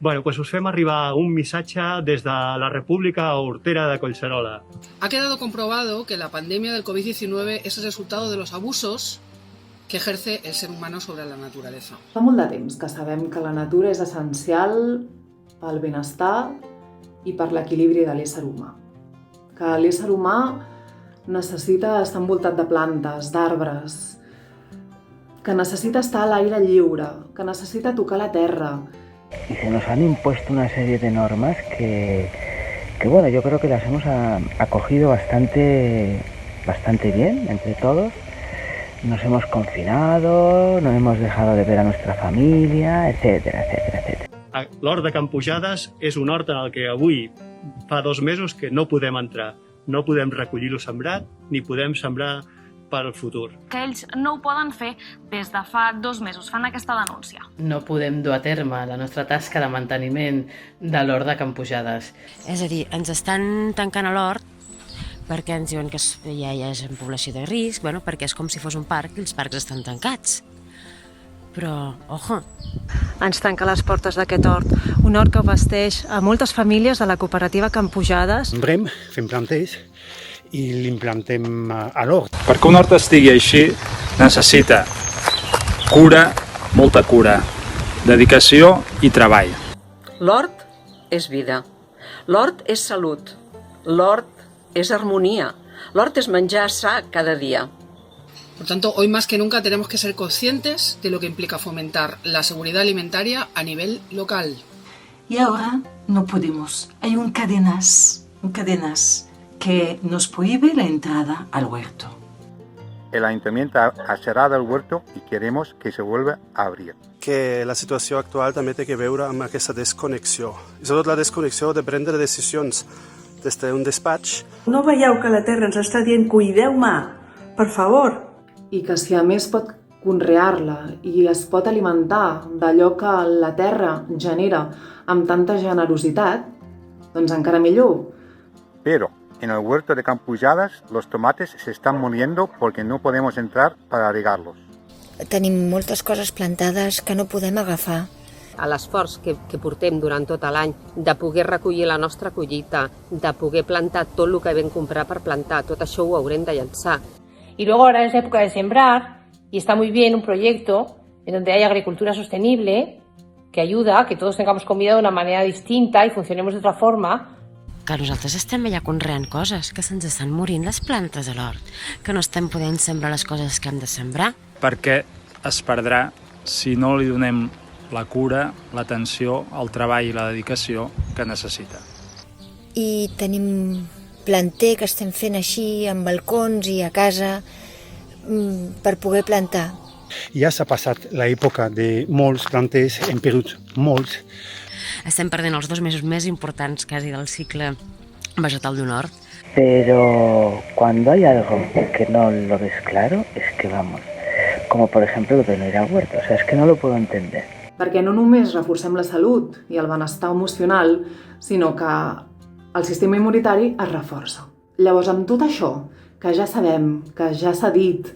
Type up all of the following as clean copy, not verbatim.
Bueno, pues us fem arribar un missatge des de la República Hortera de Collserola. Ha quedado comprobado que la pandemia del COVID-19 es el resultado de los abusos que ejerce el ser humano sobre la naturaleza. Fa molt de temps que sabem que la natura és essencial pel benestar i per l'equilibri de l'ésser humà. Que l'ésser humà necessita estar envoltat de plantes, d'arbres, que necesita estar a l'aire lliure, que necessita tocar la terra. Y se nos han impuesto una serie de normas que bueno, yo creo que las hemos acogido bastante bien entre todos. Nos hemos confinado, no hemos dejado de ver a nuestra familia, etcétera, etcétera, etcétera. L'hort de Can Pujades és un hort en el que avui fa 2 mesos que no podem entrar. No podem recollir-lo sembrat, ni podem sembrar per al futur. Que ells no ho poden fer des de fa 2 mesos, fan aquesta denúncia. No podem dur a terme la nostra tasca de manteniment de l'hort de Can Pujades. És a dir, ens estan tancant a l'hort perquè ens diuen que ja és en població de risc, bueno, perquè és com si fos un parc i els parcs estan tancats. Però, ojo. Ens tanca les portes d'aquest hort, un hort que abasteix a moltes famílies de la cooperativa Can Pujades. Sembrem, fem planters i l'implantem a l'hort. Perquè un hort estigui així necessita cura, molta cura, dedicació i treball. L'hort és vida, l'hort és salut, l'hort es armonía. L'hort es menjar sa cada día. Por tanto, hoy más que nunca tenemos que ser conscientes de lo que implica fomentar la seguridad alimentaria a nivel local. Y ahora no podemos. Hay un cadenas que nos prohíbe la entrada al huerto. El ayuntamiento ha cerrado el huerto y queremos que se vuelva a abrir. Que la situació actual també té que veure amb aquesta desconnexió. I sobretot la desconnexió de prendre decisions des d'un despatx. No veieu que la terra ens està dient cuideu-me, per favor. I que si a més pot conrear-la i es pot alimentar d'allò que la terra genera amb tanta generositat, doncs encara millor. Pero en el huerto de Can Pujades los tomates se están muriendo porque no podemos entrar para regarlos. Tenim moltes coses plantades que no podem agafar. A l'esforç que portem durant tot l'any de poder recollir la nostra collita, de poder plantar tot el que vam comprar per plantar, tot això ho haurem de llançar. Y luego ahora es época de sembrar y está muy bien un proyecto en donde hay agricultura sostenible que ayuda a que todos tengamos comida de una manera distinta y funcionemos de otra forma. Que nosaltres estem allà conreant coses, que se'ns estan morint les plantes a l'hort, que no estem podent sembrar les coses que hem de sembrar. Perquè es perdrà si no li donem la cura, l'atenció, el treball i la dedicació que necessita. I tenim planter que estem fent així amb balcons i a casa per poder plantar. Ja s'ha passat l'època de molts planters, hem perdut molts. Estem perdent els 2 mesos més importants quasi del cicle vegetal d'un hort. Pero cuando hay algo que no lo ves claro, es que vamos, como por ejemplo lo de no ir al huerto, o sea, es que no lo puedo entender. Perquè no només reforcem la salut i el benestar emocional, sinó que el sistema immunitari es reforça. Llavors, amb tot això, que ja sabem, que ja s'ha dit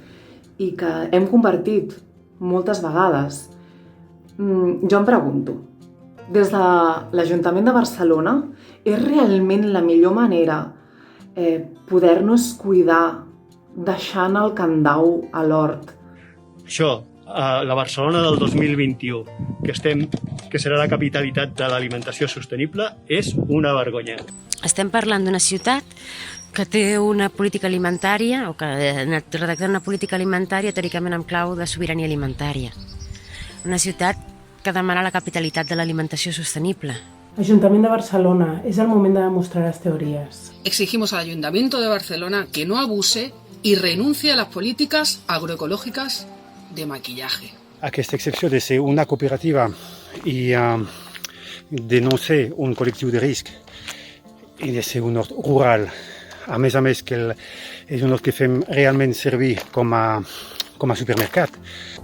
i que hem compartit moltes vegades, jo em pregunto, des de l'Ajuntament de Barcelona, és realment la millor manera poder-nos cuidar deixant el candau a l'hort? Això, la Barcelona del 2021, que serà la capitalitat de l'alimentació sostenible, és una vergonya. Estem parlant d'una ciutat que té una política alimentària, o que ha redactat una política alimentària teòricament en clau de sobirania alimentària. Una ciutat que demana la capitalitat de l'alimentació sostenible. Ayuntamiento de Barcelona, es el momento de demostrar las teorías. Exigimos al Ayuntamiento de Barcelona que no abuse y renuncie a las políticas agroecológicas de maquillaje. Aquesta excepció de ser una cooperativa i de no ser un col·lectiu de risc i de ser un hort rural, a més que és un hort que fem realment servir com a supermercat.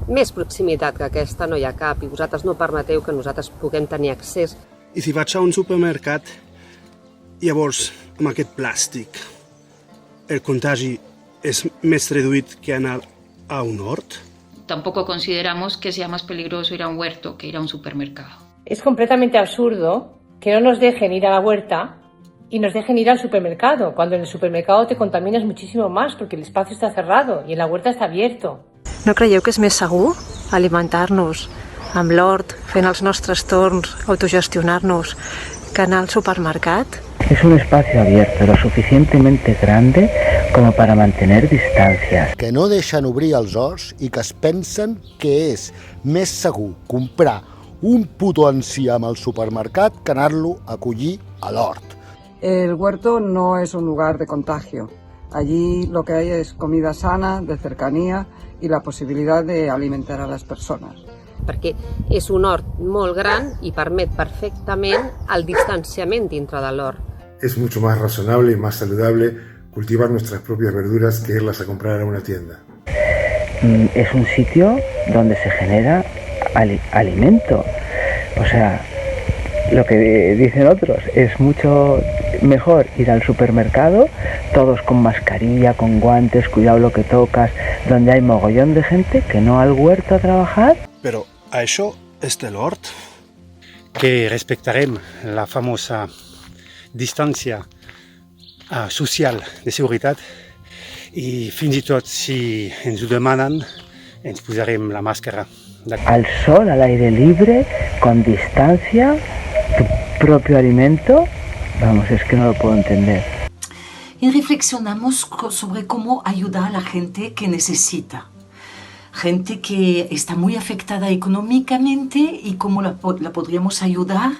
Més proximitat que aquesta no hi ha cap i vosaltres no permeteu que nosaltres puguem tenir accés. I si vaig a un supermercat, llavors, amb aquest plàstic, el contagi és més reduït que anar a un hort? Tampoco consideramos que sea más peligroso ir a un huerto que ir a un supermercado. Es completamente absurdo que no nos dejen ir a la huerta y nos dejen ir al supermercado, cuando en el supermercado te contaminas muchísimo más porque el espacio está cerrado y en la huerta está abierto. No creieu que és més segur alimentar-nos amb l'hort, fent els nostres torns, autogestionar-nos, que anar al supermercat? Es un espacio abierto, lo suficientemente grande como para mantener distancias. Que no deixen obrir els horts i que es pensen que és més segur comprar un puto enciam al supermercat que anar-lo a collir a l'hort. El huerto no es un lugar de contagio. Allí lo que hay es comida sana, de cercanía y la posibilidad de alimentar a las personas. Perquè és un hort molt gran i permet perfectament el distanciament dintre de l'hort. Es mucho más razonable y más saludable cultivar nuestras propias verduras que irlas a comprar a una tienda. Es un sitio donde se genera alimento. O sea, lo que dicen otros, es mucho mejor ir al supermercado, todos con mascarilla, con guantes, cuidado lo que tocas, donde hay mogollón de gente, que no al huerto a trabajar. Però això és de l'hort. Que respectarem la famosa distància social de seguretat i fins i tot si ens ho demanen ens posarem la màscara. Al sol, al aire libre, con distancia, tu propio alimento, vamos, es que no lo puedo entender. Y reflexionamos sobre cómo ayudar a la gente que necesita. Gente que está muy afectada económicamente y cómo la podríamos ayudar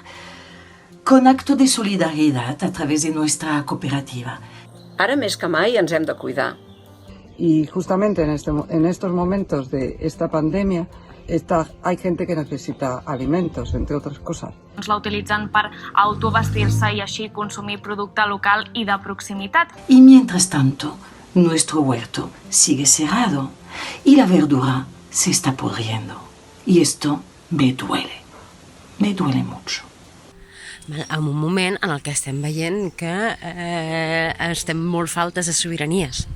con acto de solidaridad a través de nuestra cooperativa. Ara més que mai ens hem de cuidar. Y justamente en estos momentos de esta pandemia hay gente que necesita alimentos, entre otras cosas. La utilitzen per autobastir-se i així consumir producte local i de proximitat. Y mientras tanto, nuestro huerto sigue cerrado y la verdura se está pudriendo. Y esto me duele mucho. En un moment en el que estem veient que estem molt faltes de sobiranies.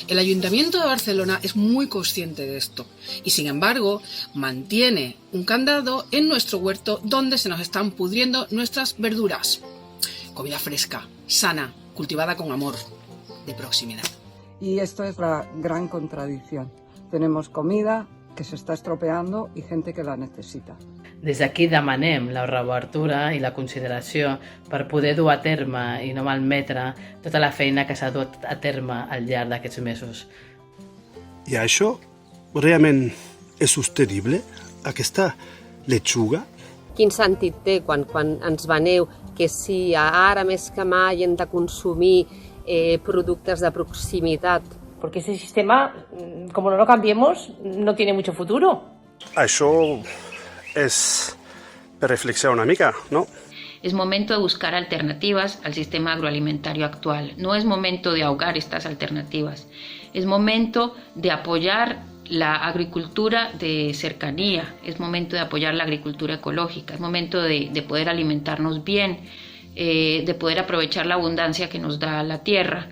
El Ayuntamiento de Barcelona es muy consciente de esto y, sin embargo, mantiene un candado en nuestro huerto donde se nos están pudriendo nuestras verduras. Comida fresca, sana, cultivada con amor, de proximidad. Y esto es la gran contradicción. Tenemos comida que se está estropeando y gente que la necesita. Des d'aquí demanem la reobertura i la consideració per poder dur a terme i no malmetre tota la feina que s'ha dut a terme al llarg d'aquests mesos. I això realment és sostenible? Aquesta lechuga? Quin sentit té quan ens veneu que sí, ara més que mai hem de consumir productes de proximitat? Porque ese sistema, como no lo cambiemos, no tiene mucho futuro. Això es per reflexionar una mica, ¿no? Es momento de buscar alternativas al sistema agroalimentario actual. No es momento de ahogar estas alternativas. Es momento de apoyar la agricultura de cercanía. Es momento de apoyar la agricultura ecológica. Es momento de poder alimentarnos bien, de poder aprovechar la abundancia que nos da la tierra.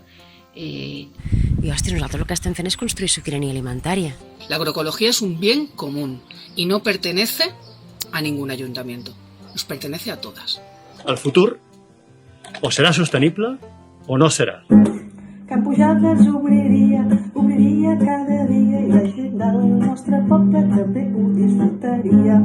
I, hòstia, nosaltres el que estem fent és construir sobirania alimentària. La agroecología es un bien común y no pertenece a ningún ayuntamiento. Nos pertenece a todas. El futur o serà sostenible o no serà. Can Pujades obriria cada dia i la gent del nostre poble també ho disfrutaria.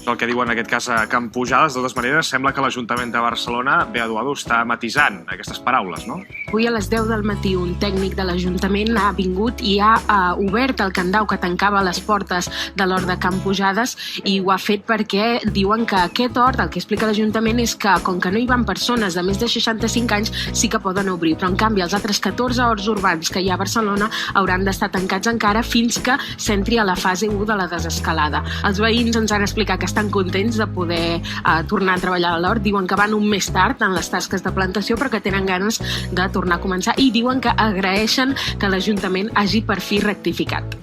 El que diuen en aquest cas a Can Pujades, de totes maneres, sembla que l'Ajuntament de Barcelona, bé, Eduardo, està matisant aquestes paraules, no? Avui a les 10 del matí un tècnic de l'Ajuntament ha vingut i ha obert el candau que tancava les portes de l'hort de Can Pujades i ho ha fet perquè diuen que aquest hort, el que explica l'Ajuntament és que com que no hi van persones de més de 65 anys sí que poden obrir, però en canvi els altres 14 horts urbans que hi ha a Barcelona hauran d'estar tancats encara fins que s'entri a la fase 1 de la desescalada. Els veïns ens han explicat que estan contents de poder tornar a treballar a l'hort. Diuen que van un més tard en les tasques de plantació però que tenen ganes de tornar a començar i diuen que agraeixen que l'Ajuntament hagi per fi rectificat.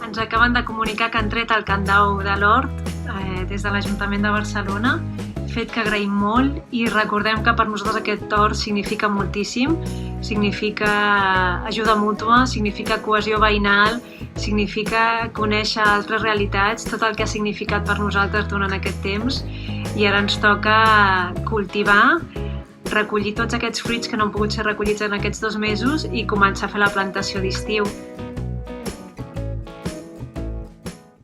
Ens acaben de comunicar que han tret el candau de l'hort des de l'Ajuntament de Barcelona, fet que agraïm molt i recordem que per nosaltres aquest hort significa moltíssim significa ajuda mútua, significa cohesió veïnal, significa conèixer altres realitats, tot el que ha significat per nosaltres durant aquest temps, i ara ens toca cultivar, recollir tots aquests fruits que no han pogut ser recollits en aquests 2 mesos i començar a fer la plantació d'estiu.